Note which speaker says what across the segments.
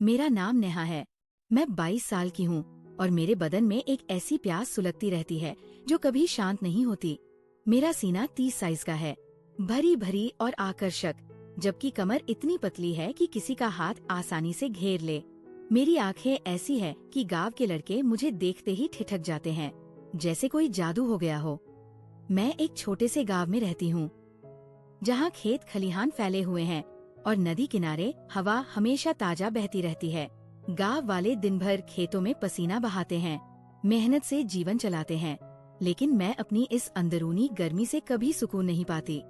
Speaker 1: मेरा नाम नेहा है। मैं 22 साल की हूँ और मेरे बदन में एक ऐसी प्यास सुलगती रहती है जो कभी शांत नहीं होती। मेरा सीना 30 साइज का है, भरी भरी और आकर्षक, जबकि कमर इतनी पतली है कि किसी का हाथ आसानी से घेर ले। मेरी आंखें ऐसी है कि गांव के लड़के मुझे देखते ही ठिठक जाते हैं, जैसे कोई जादू हो गया हो। मैं एक छोटे से गांव में रहती हूँ, जहाँ खेत खलिहान फैले हुए हैं और नदी किनारे हवा हमेशा ताजा बहती रहती है। गांव वाले दिन भर खेतों में पसीना बहाते हैं, मेहनत से जीवन चलाते हैं, लेकिन मैं अपनी इस अंदरूनी गर्मी से कभी सुकून नहीं पाती।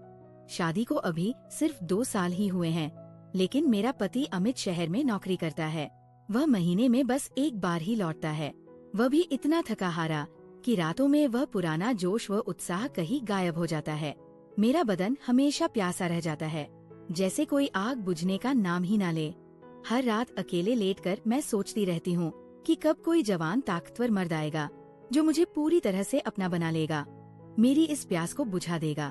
Speaker 1: शादी को अभी सिर्फ 2 साल ही हुए हैं, लेकिन मेरा पति अमित शहर में नौकरी करता है। वह महीने में बस एक बार ही लौटता है, वह भी इतना थका हारा कि रातों में वह पुराना जोश व उत्साह कहीं गायब हो जाता है। मेरा बदन हमेशा प्यासा रह जाता है, जैसे कोई आग बुझने का नाम ही ना ले। हर रात अकेले लेटकर मैं सोचती रहती हूँ कि कब कोई जवान ताकतवर मर्द आएगा जो मुझे पूरी तरह से अपना बना लेगा, मेरी इस प्यास को बुझा देगा।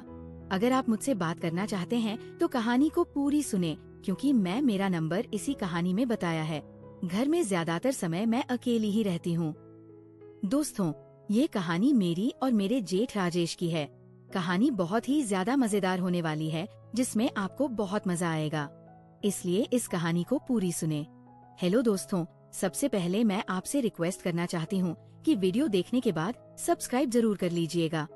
Speaker 1: अगर आप मुझसे बात करना चाहते हैं तो कहानी को पूरी सुने, क्योंकि मेरा नंबर इसी कहानी में बताया है। घर में ज्यादातर समय मैं अकेली ही रहती हूँ। दोस्तों, ये कहानी मेरी और मेरे जेठ राजेश की है। कहानी बहुत ही ज्यादा मजेदार होने वाली है, जिसमें आपको बहुत मजा आएगा, इसलिए इस कहानी को पूरी सुने। हेलो दोस्तों, सबसे पहले मैं आपसे रिक्वेस्ट करना चाहती हूँ कि वीडियो देखने के बाद सब्सक्राइब जरूर कर लीजिएगा।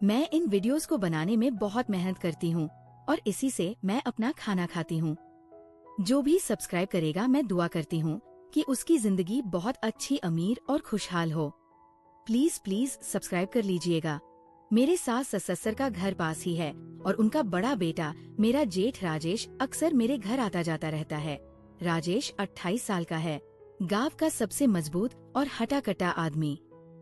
Speaker 1: मैं इन वीडियोस को बनाने में बहुत मेहनत करती हूँ और इसी से मैं अपना खाना खाती हूँ। जो भी सब्सक्राइब करेगा, मैं दुआ करती हूँ कि उसकी जिंदगी बहुत अच्छी, अमीर और खुशहाल हो। प्लीज प्लीज सब्सक्राइब कर लीजिएगा। मेरे सास ससुर का घर पास ही है और उनका बड़ा बेटा मेरा जेठ राजेश अक्सर मेरे घर आता जाता रहता है। राजेश 28 साल का है, गांव का सबसे मजबूत और हटा-कटा आदमी।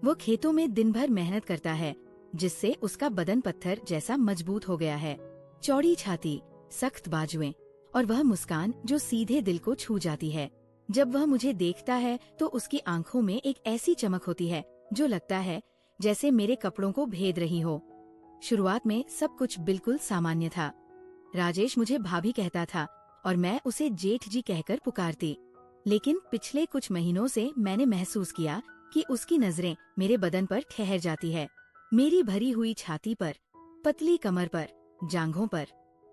Speaker 1: वो खेतों में दिन भर मेहनत करता है, जिससे उसका बदन पत्थर जैसा मजबूत हो गया है। चौड़ी छाती, सख्त बाजुएं और वह मुस्कान जो सीधे दिल को छू जाती है। जब वह मुझे देखता है तो उसकी आंखों में एक ऐसी चमक होती है जो लगता है जैसे मेरे कपड़ों को भेद रही हो। शुरुआत में सब कुछ बिल्कुल सामान्य था। राजेश मुझे भाभी कहता था और मैं उसे जेठ जी कहकर पुकारती। लेकिन पिछले कुछ महीनों से मैंने महसूस किया कि उसकी नजरें मेरे बदन पर ठहर जाती है, मेरी भरी हुई छाती पर, पतली कमर पर, जांघों पर।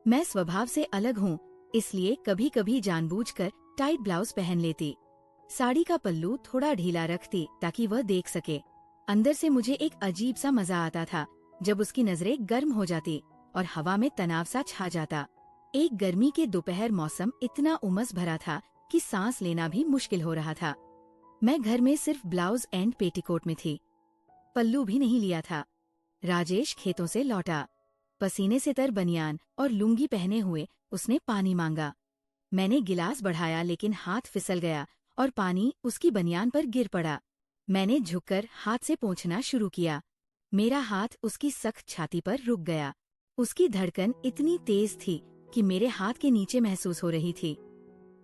Speaker 1: मैं स्वभाव से अलग हूँ, इसलिए कभी कभी जानबूझकर टाइट ब्लाउज पहन लेती, साड़ी का पल्लू थोड़ा ढीला रखती ताकि वह देख सके। अंदर से मुझे एक अजीब सा मजा आता था जब उसकी नजरें गर्म हो जाती और हवा में तनाव सा छा जाता। एक गर्मी के दोपहर मौसम इतना उमस भरा था कि सांस लेना भी मुश्किल हो रहा था। मैं घर में सिर्फ ब्लाउज एंड पेटीकोट में थी, पल्लू भी नहीं लिया था। राजेश खेतों से लौटा, पसीने से तर बनियान और लुंगी पहने हुए उसने पानी मांगा। मैंने गिलास बढ़ाया, लेकिन हाथ फिसल गया और पानी उसकी बनियान पर गिर पड़ा। मैंने झुककर हाथ से पोंछना शुरू किया। मेरा हाथ उसकी सख्त छाती पर रुक गया। उसकी धड़कन इतनी तेज थी कि मेरे हाथ के नीचे महसूस हो रही थी।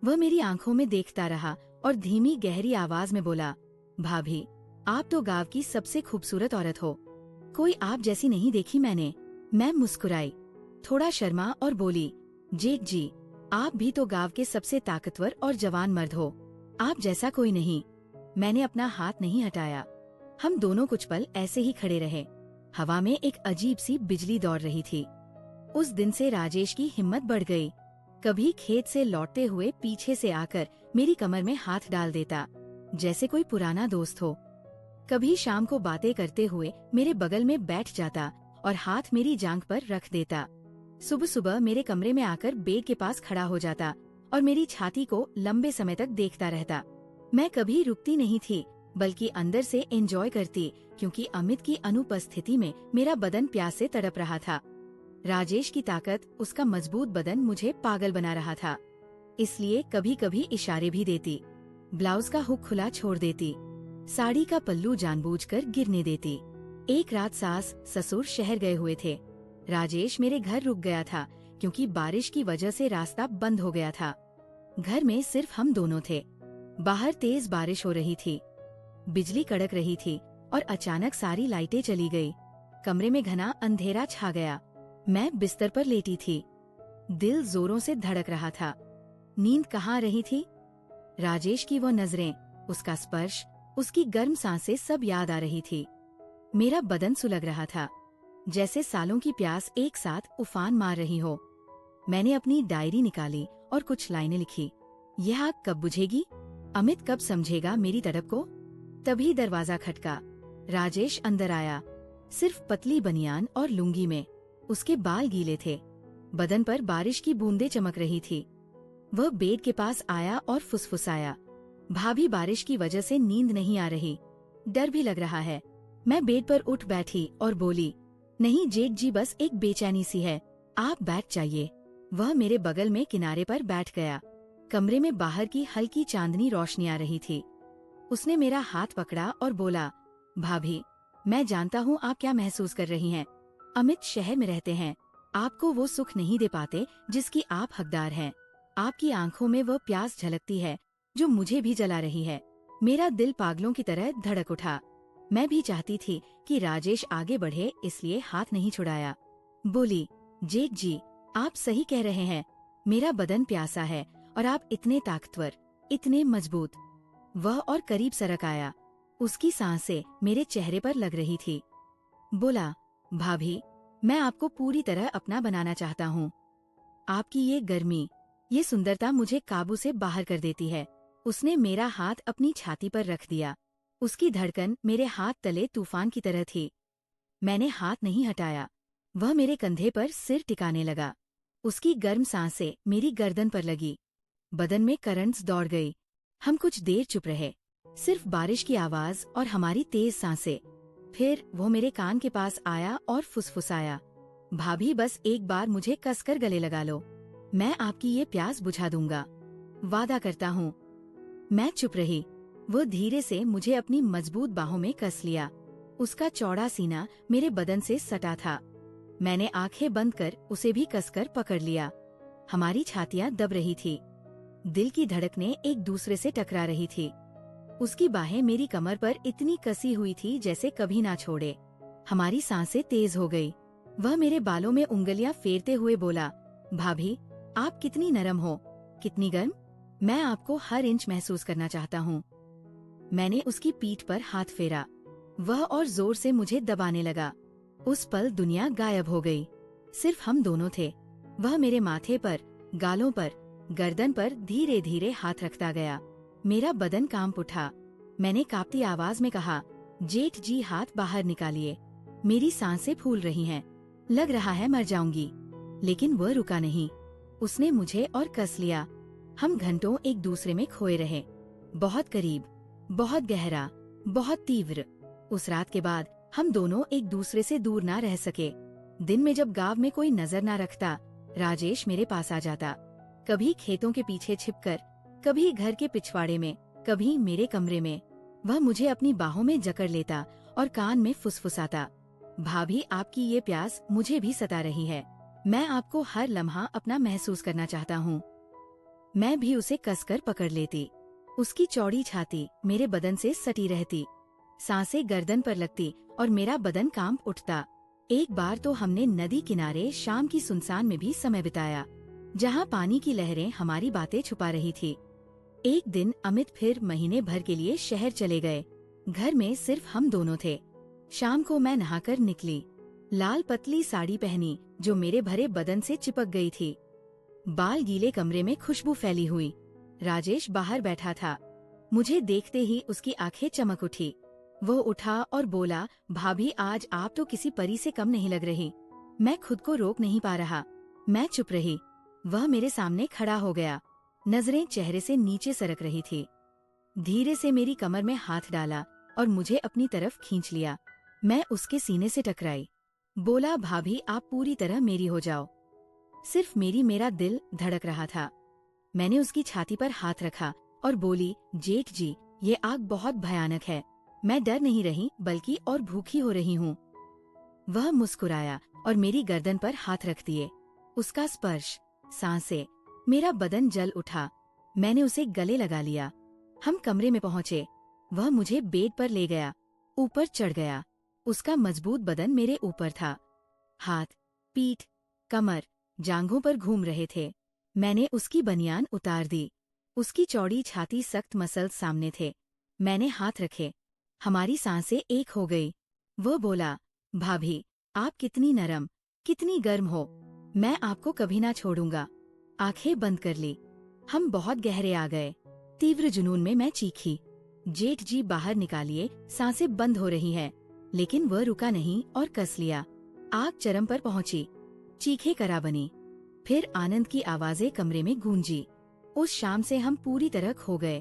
Speaker 1: वह मेरी आंखों में देखता रहा और धीमी गहरी आवाज में बोला, भाभी, आप तो गांव की सबसे खूबसूरत औरत हो, कोई आप जैसी नहीं देखी मैंने। मैं मुस्कुराई, थोड़ा शर्मा और बोली, जेठ जी, आप भी तो गांव के सबसे ताकतवर और जवान मर्द हो, आप जैसा कोई नहीं। मैंने अपना हाथ नहीं हटाया। हम दोनों कुछ पल ऐसे ही खड़े रहे। हवा में एक अजीब सी बिजली दौड़ रही थी। उस दिन से राजेश की हिम्मत बढ़ गई। कभी खेत से लौटते हुए पीछे से आकर मेरी कमर में हाथ डाल देता, जैसे कोई पुराना दोस्त हो। कभी शाम को बातें करते हुए मेरे बगल में बैठ जाता और हाथ मेरी जांघ पर रख देता। सुबह सुबह मेरे कमरे में आकर बेड के पास खड़ा हो जाता और मेरी छाती को लंबे समय तक देखता रहता। मैं कभी रुकती नहीं थी, बल्कि अंदर से एंजॉय करती, क्योंकि अमित की अनुपस्थिति में मेरा बदन प्यास से तड़प रहा था। राजेश की ताकत, उसका मजबूत बदन मुझे पागल बना रहा था। इसलिए कभी कभी इशारे भी देती, ब्लाउज का हुक खुला छोड़ देती, साड़ी का पल्लू जानबूझकर गिरने देती। एक रात सास ससुर शहर गए हुए थे। राजेश मेरे घर रुक गया था, क्योंकि बारिश की वजह से रास्ता बंद हो गया था। घर में सिर्फ हम दोनों थे। बाहर तेज बारिश हो रही थी, बिजली कड़क रही थी और अचानक सारी लाइटें चली गई। कमरे में घना अंधेरा छा गया। मैं बिस्तर पर लेटी थी, दिल जोरों से धड़क रहा था। नींद कहाँ रही थी? राजेश की वो नजरें, उसका स्पर्श, उसकी गर्म सांसें सब याद आ रही थी। मेरा बदन सुलग रहा था, जैसे सालों की प्यास एक साथ उफान मार रही हो। मैंने अपनी डायरी निकाली और कुछ लाइनें लिखी। यह आग कब बुझेगी? अमित कब समझेगा मेरी तड़प को? तभी दरवाजा खटका। राजेश अंदर आया, सिर्फ पतली बनियान और लुंगी में। उसके बाल गीले थे, बदन पर बारिश की बूंदें चमक रही थी। वह बेड के पास आया और फुसफुसाया, भाभी बारिश की वजह से नींद नहीं आ रही, डर भी लग रहा है। मैं बेड पर उठ बैठी और बोली, नहीं जेठ जी, बस एक बेचैनी सी है, आप बैठ जाइए। वह मेरे बगल में किनारे पर बैठ गया। कमरे में बाहर की हल्की चांदनी रोशनी आ रही थी। उसने मेरा हाथ पकड़ा और बोला, भाभी, मैं जानता हूँ आप क्या महसूस कर रही हैं। अमित शहर में रहते हैं, आपको वो सुख नहीं दे पाते जिसकी आप हकदार हैं। आपकी आंखों में वह प्यास झलकती है जो मुझे भी जला रही है। मेरा दिल पागलों की तरह धड़क उठा। मैं भी चाहती थी कि राजेश आगे बढ़े, इसलिए हाथ नहीं छुड़ाया। बोली, जेठ जी, आप सही कह रहे हैं, मेरा बदन प्यासा है और आप इतने ताकतवर, इतने मजबूत। वह और करीब सरक आया, उसकी सांसें मेरे चेहरे पर लग रही थी। बोला, भाभी, मैं आपको पूरी तरह अपना बनाना चाहता हूँ। आपकी ये गर्मी, ये सुंदरता मुझे काबू से बाहर कर देती है। उसने मेरा हाथ अपनी छाती पर रख दिया। उसकी धड़कन मेरे हाथ तले तूफान की तरह थी। मैंने हाथ नहीं हटाया। वह मेरे कंधे पर सिर टिकाने लगा। उसकी गर्म सांसें मेरी गर्दन पर लगी। बदन में करंट्स दौड़ गई। हम कुछ देर चुप रहे, सिर्फ बारिश की आवाज और हमारी तेज सांसें। फिर वो मेरे कान के पास आया और फुसफुसाया, भाभी, बस एक बार मुझे कसकर गले लगा लो, मैं आपकी ये प्यास बुझा दूंगा, वादा करता हूँ। मैं चुप रही। वो धीरे से मुझे अपनी मजबूत बाहों में कस लिया। उसका चौड़ा सीना मेरे बदन से सटा था। मैंने आंखें बंद कर उसे भी कसकर पकड़ लिया। हमारी छातियां दब रही थी, दिल की धड़कनें एक दूसरे से टकरा रही थी। उसकी बाहें मेरी कमर पर इतनी कसी हुई थी जैसे कभी ना छोड़े। हमारी सांसें तेज हो गई। वह मेरे बालों में उंगलियां फेरते हुए बोला, भाभी, आप कितनी नरम हो, कितनी गर्म, मैं आपको हर इंच महसूस करना चाहता हूँ। मैंने उसकी पीठ पर हाथ फेरा। वह और जोर से मुझे दबाने लगा। उस पल दुनिया गायब हो गई, सिर्फ हम दोनों थे। वह मेरे माथे पर, गालों पर, गर्दन पर धीरे धीरे हाथ रखता गया। मेरा बदन कांप उठा। मैंने कांपती आवाज में कहा, जेठ जी, हाथ बाहर निकालिए, मेरी सांसें फूल रही हैं, लग रहा है मर जाऊंगी। लेकिन वह रुका नहीं। उसने मुझे और कस लिया। हम घंटों एक दूसरे में खोए रहे, बहुत करीब, बहुत गहरा, बहुत तीव्र। उस रात के बाद हम दोनों एक दूसरे से दूर ना रह सके। दिन में जब गांव में कोई नजर ना रखता, राजेश मेरे पास आ जाता, कभी खेतों के पीछे छिपकर, कभी घर के पिछवाड़े में, कभी मेरे कमरे में। वह मुझे अपनी बाहों में जकड़ लेता और कान में फुसफुसाता, भाभी, आपकी ये प्यास मुझे भी सता रही है, मैं आपको हर लम्हा अपना महसूस करना चाहता हूँ। मैं भी उसे कसकर पकड़ लेती। उसकी चौड़ी छाती मेरे बदन से सटी रहती, सांसें गर्दन पर लगती और मेरा बदन कांप उठता। एक बार तो हमने नदी किनारे शाम की सुनसान में भी समय बिताया, जहाँ पानी की लहरें हमारी बातें छुपा रही थी। एक दिन अमित फिर महीने भर के लिए शहर चले गए। घर में सिर्फ हम दोनों थे। शाम को मैं नहाकर निकली, लाल पतली साड़ी पहनी जो मेरे भरे बदन से चिपक गई थी। बाल गीले, कमरे में खुशबू फैली हुई। राजेश बाहर बैठा था। मुझे देखते ही उसकी आंखें चमक उठी। वो उठा और बोला, भाभी, आज आप तो किसी परी से कम नहीं लग रही। मैं खुद को रोक नहीं पा रहा। मैं चुप रही। वह मेरे सामने खड़ा हो गया, नजरें चेहरे से नीचे सरक रही थी। धीरे से मेरी कमर में हाथ डाला और मुझे अपनी तरफ खींच लिया। मैं उसके सीने से टकराई। बोला, भाभी, आप पूरी तरह मेरी हो जाओ। सिर्फ मेरा दिल धड़क रहा था। मैंने उसकी छाती पर हाथ रखा और बोली, जेठ जी, ये आग बहुत भयानक है। मैं डर नहीं रही, बल्कि और भूखी हो रही हूँ। वह मुस्कुराया और मेरी गर्दन पर हाथ रख दिए। उसका स्पर्श, सांसें, मेरा बदन जल उठा। मैंने उसे गले लगा लिया। हम कमरे में पहुँचे। वह मुझे बेड पर ले गया, ऊपर चढ़ गया। उसका मजबूत बदन मेरे ऊपर था। हाथ, पीठ, कमर, जांघों पर घूम रहे थे। मैंने उसकी बनियान उतार दी। उसकी चौड़ी छाती, सख्त मसल्स सामने थे। मैंने हाथ रखे, हमारी सांसें एक हो गई। वह बोला, भाभी, आप कितनी नरम, कितनी गर्म हो, मैं आपको कभी ना छोड़ूंगा। आंखें बंद कर ली। हम बहुत गहरे आ गए। तीव्र जुनून में मैं चीखी, जेठ जी बाहर निकालिए, सांसें बंद हो रही हैं। लेकिन वह रुका नहीं और कस लिया। आग चरम पर पहुंची, चीखें करा बनी। फिर आनंद की आवाजें कमरे में गूंजी। उस शाम से हम पूरी तरह खो गए।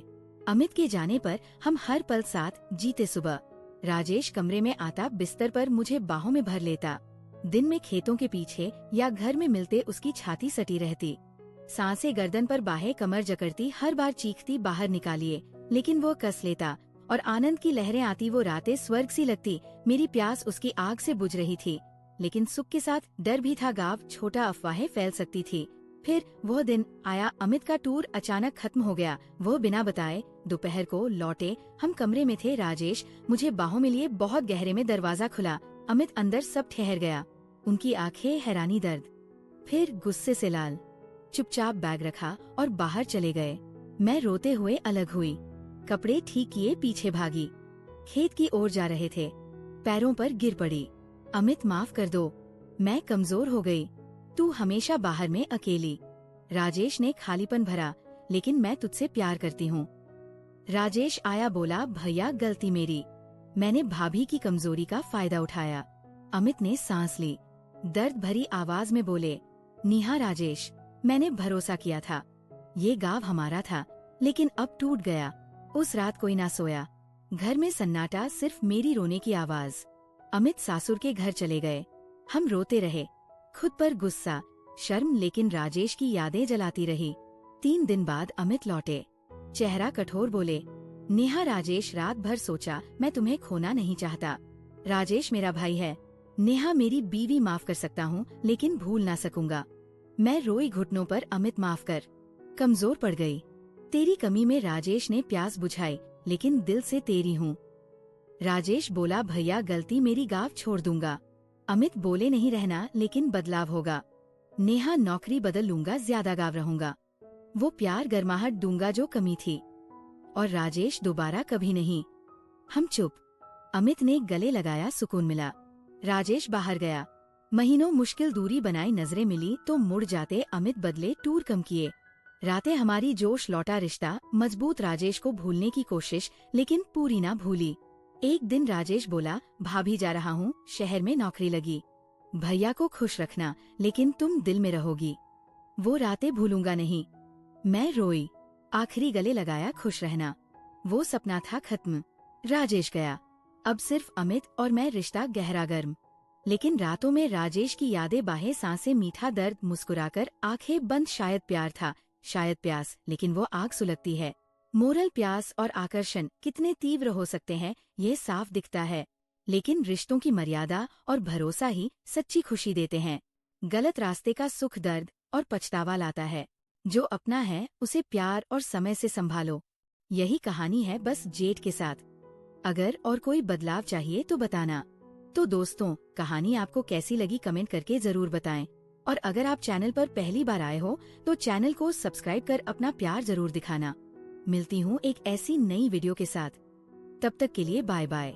Speaker 1: अमित के जाने पर हम हर पल साथ जीते। सुबह राजेश कमरे में आता, बिस्तर पर मुझे बाहों में भर लेता। दिन में खेतों के पीछे या घर में मिलते उसकी छाती सटी रहती, सांसें गर्दन पर, बाहें कमर जकड़ती। हर बार चीखती, बाहर निकालिए, लेकिन वो कस लेता। और आनंद की लहरें आती। वो रातें स्वर्ग सी लगती। मेरी प्यास उसकी आग से बुझ रही थी, लेकिन सुख के साथ डर भी था। गाँव छोटा, अफवाहें फैल सकती थी। फिर वह दिन आया, अमित का टूर अचानक खत्म हो गया। वो बिना बताए दोपहर को लौटे। हम कमरे में थे, राजेश मुझे बाहों में लिए, बहुत गहरे में दरवाजा खुला। अमित अंदर, सब ठहर गया। उनकी आंखें हैरानी, दर्द, फिर गुस्से से लाल। चुपचाप बैग रखा और बाहर चले गए। मैं रोते हुए अलग हुई, कपड़े ठीक किए, पीछे भागी। खेत की ओर जा रहे थे, पैरों पर गिर पड़ी। अमित, माफ कर दो, मैं कमजोर हो गई। तू हमेशा बाहर में अकेली। राजेश ने खालीपन भरा, लेकिन मैं तुझसे प्यार करती हूँ। राजेश आया, बोला, भैया गलती मेरी, मैंने भाभी की कमजोरी का फायदा उठाया। अमित ने सांस ली, दर्द भरी आवाज में बोले, नेहा, राजेश, मैंने भरोसा किया था, ये गांव हमारा था, लेकिन अब टूट गया। उस रात कोई ना सोया। घर में सन्नाटा, सिर्फ मेरी रोने की आवाज। अमित सासुर के घर चले गए। हम रोते रहे, खुद पर गुस्सा, शर्म, लेकिन राजेश की यादें जलाती रही। 3 दिन बाद अमित लौटे, चेहरा कठोर, बोले, नेहा, राजेश रात भर सोचा, मैं तुम्हें खोना नहीं चाहता। राजेश मेरा भाई है, नेहा मेरी बीवी, माफ कर सकता हूँ लेकिन भूल ना सकूंगा। मैं रोई घुटनों पर, अमित माफ कर, कमजोर पड़ गई। तेरी कमी में राजेश ने प्यास बुझाई, लेकिन दिल से तेरी हूँ। राजेश बोला, भैया गलती मेरी, गाँव छोड़ दूंगा। अमित बोले, नहीं रहना, लेकिन बदलाव होगा। नेहा, नौकरी बदल लूंगा, ज्यादा गाँव रहूंगा। वो प्यार, गर्माहट दूंगा जो कमी थी। और राजेश, दोबारा कभी नहीं। हम चुप। अमित ने गले लगाया, सुकून मिला। राजेश बाहर गया। महीनों मुश्किल दूरी बनाई, नजरें मिली तो मुड़ जाते। अमित बदले, टूर कम किए। रातें हमारी, जोश लौटा, रिश्ता मजबूत। राजेश को भूलने की कोशिश, लेकिन पूरी ना भूली। एक दिन राजेश बोला, भाभी जा रहा हूँ, शहर में नौकरी लगी, भैया को खुश रखना, लेकिन तुम दिल में रहोगी। वो रातें भूलूंगा नहीं। मैं रोई, आखिरी गले लगाया, खुश रहना। वो सपना था खत्म। राजेश गया, अब सिर्फ अमित और मैं, रिश्ता गहरा, गर्म। लेकिन रातों में राजेश की यादें, बाहें, सांसें, मीठा दर्द, मुस्कुराकर, आंखें बंद। शायद प्यार था, शायद प्यास, लेकिन वो आग सुलगती है। मोरल, प्यास और आकर्षण कितने तीव्र हो सकते हैं, ये साफ दिखता है। लेकिन रिश्तों की मर्यादा और भरोसा ही सच्ची खुशी देते हैं। गलत रास्ते का सुख, दर्द और पछतावा लाता है। जो अपना है उसे प्यार और समय से संभालो। यही कहानी है, बस जेठ के साथ। अगर और कोई बदलाव चाहिए तो बताना। तो दोस्तों, कहानी आपको कैसी लगी कमेंट करके जरूर बताएं। और अगर आप चैनल पर पहली बार आए हो तो चैनल को सब्सक्राइब कर अपना प्यार जरूर दिखाना। मिलती हूँ एक ऐसी नई वीडियो के साथ, तब तक के लिए बाय बाय।